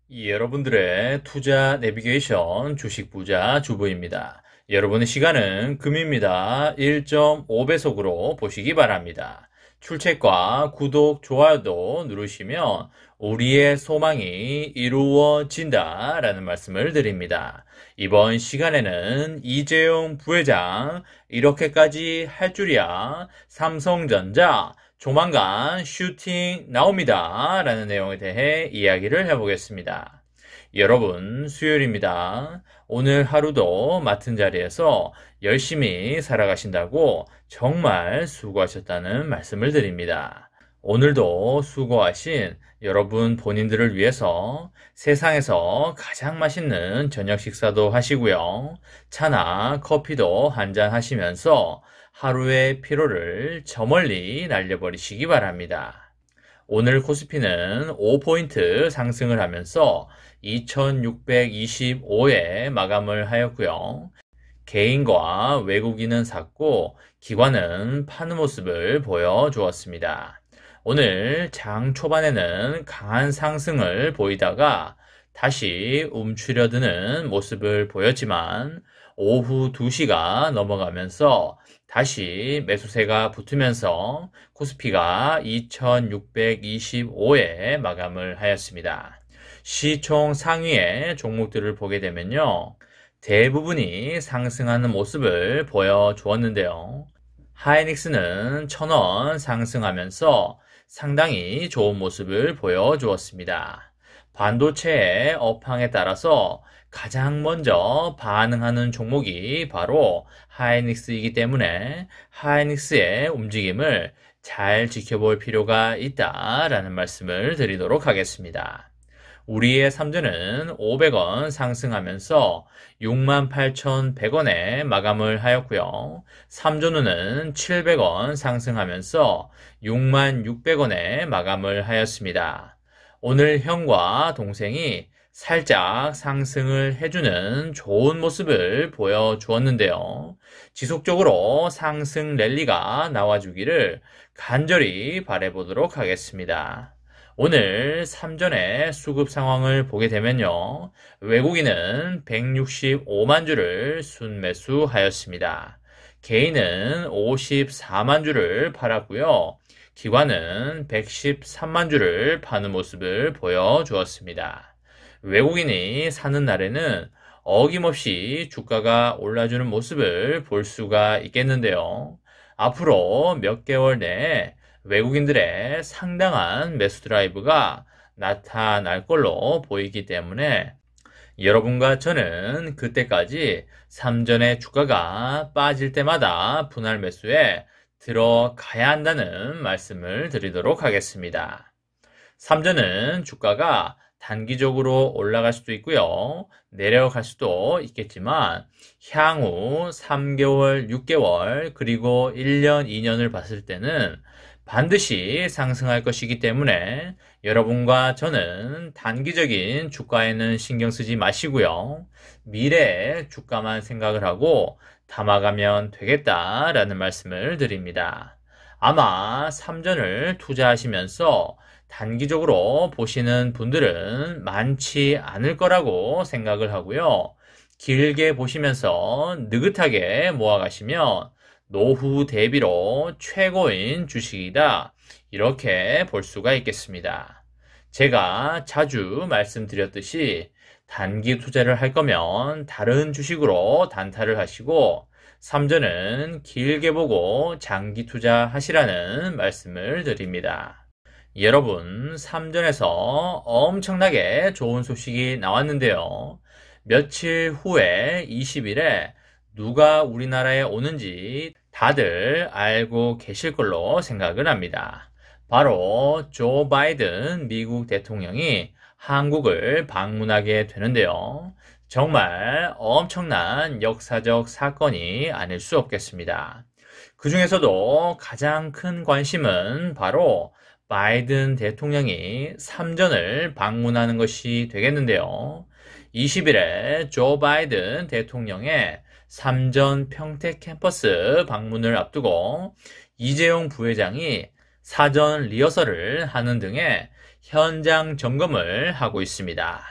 여러분들의 투자 내비게이션 주식 부자 주부입니다. 여러분의 시간은 금입니다. 1.5배속으로 보시기 바랍니다. 출첵과 구독, 좋아요도 누르시면 우리의 소망이 이루어진다 라는 말씀을 드립니다. 이번 시간에는 이재용 부회장 이렇게까지 할 줄이야, 삼성전자 조만간 슈팅 나옵니다 라는 내용에 대해 이야기를 해보겠습니다. 여러분, 수요일입니다. 오늘 하루도 맡은 자리에서 열심히 살아가신다고 정말 수고하셨다는 말씀을 드립니다. 오늘도 수고하신 여러분 본인들을 위해서 세상에서 가장 맛있는 저녁 식사도 하시고요. 차나 커피도 한잔 하시면서 하루의 피로를 저 멀리 날려버리시기 바랍니다. 오늘 코스피는 5포인트 상승을 하면서 2625에 마감을 하였고요. 개인과 외국인은 샀고 기관은 파는 모습을 보여주었습니다. 오늘 장 초반에는 강한 상승을 보이다가 다시 움츠려드는 모습을 보였지만 오후 2시가 넘어가면서 다시 매수세가 붙으면서 코스피가 2625에 마감을 하였습니다. 시총 상위의 종목들을 보게 되면요, 대부분이 상승하는 모습을 보여주었는데요. 하이닉스는 1000원 상승하면서 상당히 좋은 모습을 보여주었습니다. 반도체의 업황에 따라서 가장 먼저 반응하는 종목이 바로 하이닉스이기 때문에 하이닉스의 움직임을 잘 지켜볼 필요가 있다라는 말씀을 드리도록 하겠습니다. 우리의 삼전은 500원 상승하면서 68,100원에 마감을 하였고요. 삼전우는 700원 상승하면서 66,600원에 마감을 하였습니다. 오늘 형과 동생이 살짝 상승을 해주는 좋은 모습을 보여주었는데요. 지속적으로 상승 랠리가 나와주기를 간절히 바라보도록 하겠습니다. 오늘 3전의 수급 상황을 보게 되면요, 외국인은 165만 주를 순매수하였습니다. 개인은 54만 주를 팔았고요. 기관은 113만 주를 파는 모습을 보여주었습니다. 외국인이 사는 날에는 어김없이 주가가 올라주는 모습을 볼 수가 있겠는데요. 앞으로 몇 개월 내에 외국인들의 상당한 매수 드라이브가 나타날 걸로 보이기 때문에 여러분과 저는 그때까지 3전의 주가가 빠질 때마다 분할 매수에 들어가야 한다는 말씀을 드리도록 하겠습니다. 3전은 주가가 단기적으로 올라갈 수도 있고요, 내려갈 수도 있겠지만 향후 3개월, 6개월, 그리고 1년, 2년을 봤을 때는 반드시 상승할 것이기 때문에 여러분과 저는 단기적인 주가에는 신경 쓰지 마시고요, 미래의 주가만 생각을 하고 담아가면 되겠다라는 말씀을 드립니다. 아마 3전을 투자하시면서 단기적으로 보시는 분들은 많지 않을 거라고 생각을 하고요. 길게 보시면서 느긋하게 모아가시면 노후 대비로 최고인 주식이다, 이렇게 볼 수가 있겠습니다. 제가 자주 말씀드렸듯이 단기 투자를 할 거면 다른 주식으로 단타를 하시고 3전은 길게 보고 장기 투자하시라는 말씀을 드립니다. 여러분, 3전에서 엄청나게 좋은 소식이 나왔는데요. 며칠 후에 20일에 누가 우리나라에 오는지 다들 알고 계실 걸로 생각을 합니다. 바로 조 바이든 미국 대통령이 한국을 방문하게 되는데요. 정말 엄청난 역사적 사건이 아닐 수 없겠습니다. 그 중에서도 가장 큰 관심은 바로 바이든 대통령이 3전을 방문하는 것이 되겠는데요. 20일에 조 바이든 대통령의 3전 평택 캠퍼스 방문을 앞두고 이재용 부회장이 사전 리허설을 하는 등의 현장 점검을 하고 있습니다.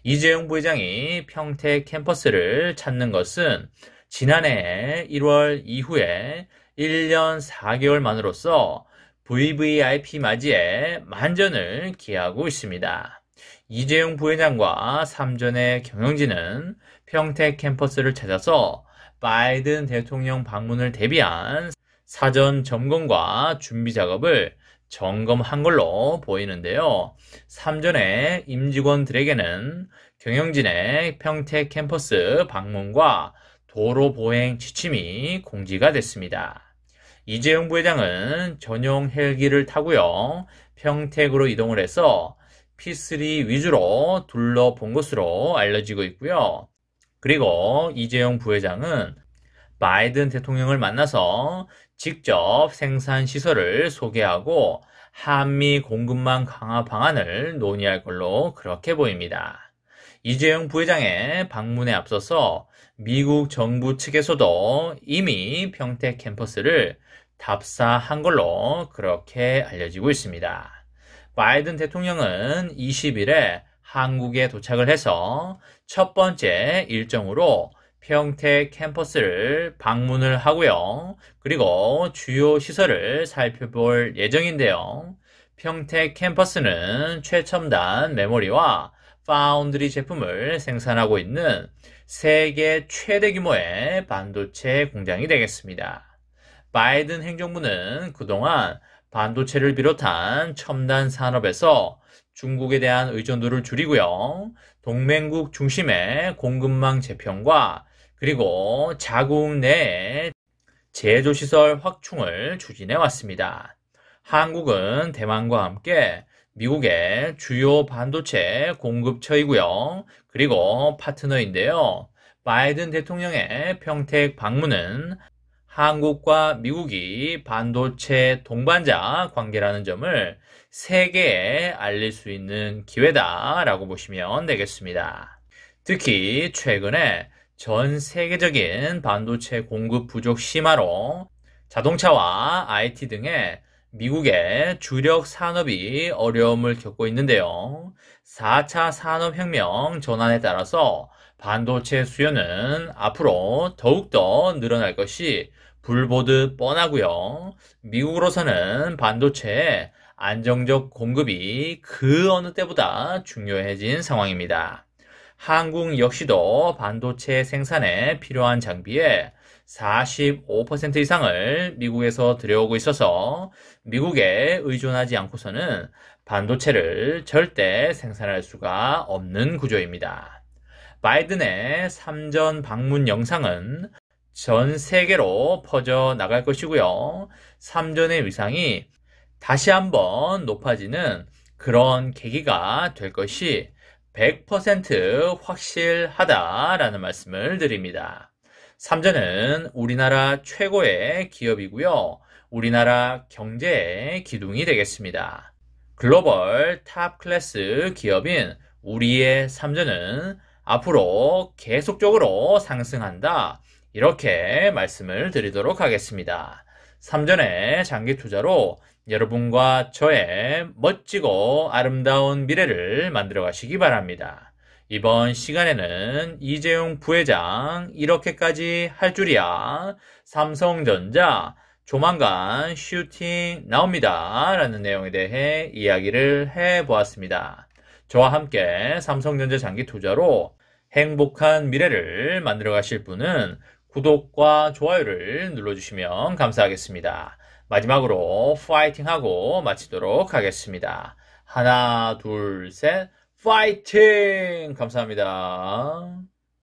이재용 부회장이 평택 캠퍼스를 찾는 것은 지난해 1월 이후에 1년 4개월 만으로서 VVIP 맞이에 만전을 기하고 있습니다. 이재용 부회장과 삼전의 경영진은 평택 캠퍼스를 찾아서 바이든 대통령 방문을 대비한 사전 점검과 준비 작업을 점검한 걸로 보이는데요. 삼전의 임직원들에게는 경영진의 평택 캠퍼스 방문과 도로 보행 지침이 공지가 됐습니다. 이재용 부회장은 전용 헬기를 타고요. 평택으로 이동을 해서 P3 위주로 둘러본 것으로 알려지고 있고요. 그리고 이재용 부회장은 바이든 대통령을 만나서 직접 생산 시설을 소개하고 한미 공급망 강화 방안을 논의할 걸로 그렇게 보입니다. 이재용 부회장의 방문에 앞서서 미국 정부 측에서도 이미 평택 캠퍼스를 답사한 걸로 그렇게 알려지고 있습니다. 바이든 대통령은 20일에 한국에 도착을 해서 첫 번째 일정으로 평택 캠퍼스를 방문을 하고요. 그리고 주요 시설을 살펴볼 예정인데요. 평택 캠퍼스는 최첨단 메모리와 파운드리 제품을 생산하고 있는 세계 최대 규모의 반도체 공장이 되겠습니다. 바이든 행정부는 그동안 반도체를 비롯한 첨단 산업에서 중국에 대한 의존도를 줄이고요. 동맹국 중심의 공급망 재편과 그리고 자국 내에 제조시설 확충을 추진해 왔습니다. 한국은 대만과 함께 미국의 주요 반도체 공급처이고요. 그리고 파트너인데요. 바이든 대통령의 평택 방문은 한국과 미국이 반도체 동반자 관계라는 점을 세계에 알릴 수 있는 기회다라고 보시면 되겠습니다. 특히 최근에 전 세계적인 반도체 공급 부족 심화로 자동차와 IT 등의 미국의 주력 산업이 어려움을 겪고 있는데요. 4차 산업혁명 전환에 따라서 반도체 수요는 앞으로 더욱더 늘어날 것이 불보듯 뻔하고요. 미국으로서는 반도체의 안정적 공급이 그 어느 때보다 중요해진 상황입니다. 한국 역시도 반도체 생산에 필요한 장비의 45% 이상을 미국에서 들여오고 있어서 미국에 의존하지 않고서는 반도체를 절대 생산할 수가 없는 구조입니다. 바이든의 삼전 방문 영상은 전 세계로 퍼져 나갈 것이고요. 삼전의 위상이 다시 한번 높아지는 그런 계기가 될 것이 100% 확실하다라는 말씀을 드립니다. 삼전은 우리나라 최고의 기업이고요. 우리나라 경제의 기둥이 되겠습니다. 글로벌 탑 클래스 기업인 우리의 삼전은 앞으로 계속적으로 상승한다. 이렇게 말씀을 드리도록 하겠습니다. 삼전의 장기 투자로 여러분과 저의 멋지고 아름다운 미래를 만들어 가시기 바랍니다. 이번 시간에는 이재용 부회장 이렇게까지 할 줄이야. 삼성전자 조만간 슈팅 나옵니다. 라는 내용에 대해 이야기를 해보았습니다. 저와 함께 삼성전자 장기 투자로 행복한 미래를 만들어 가실 분은 구독과 좋아요를 눌러주시면 감사하겠습니다. 마지막으로 파이팅하고 마치도록 하겠습니다. 하나, 둘, 셋, 파이팅! 감사합니다.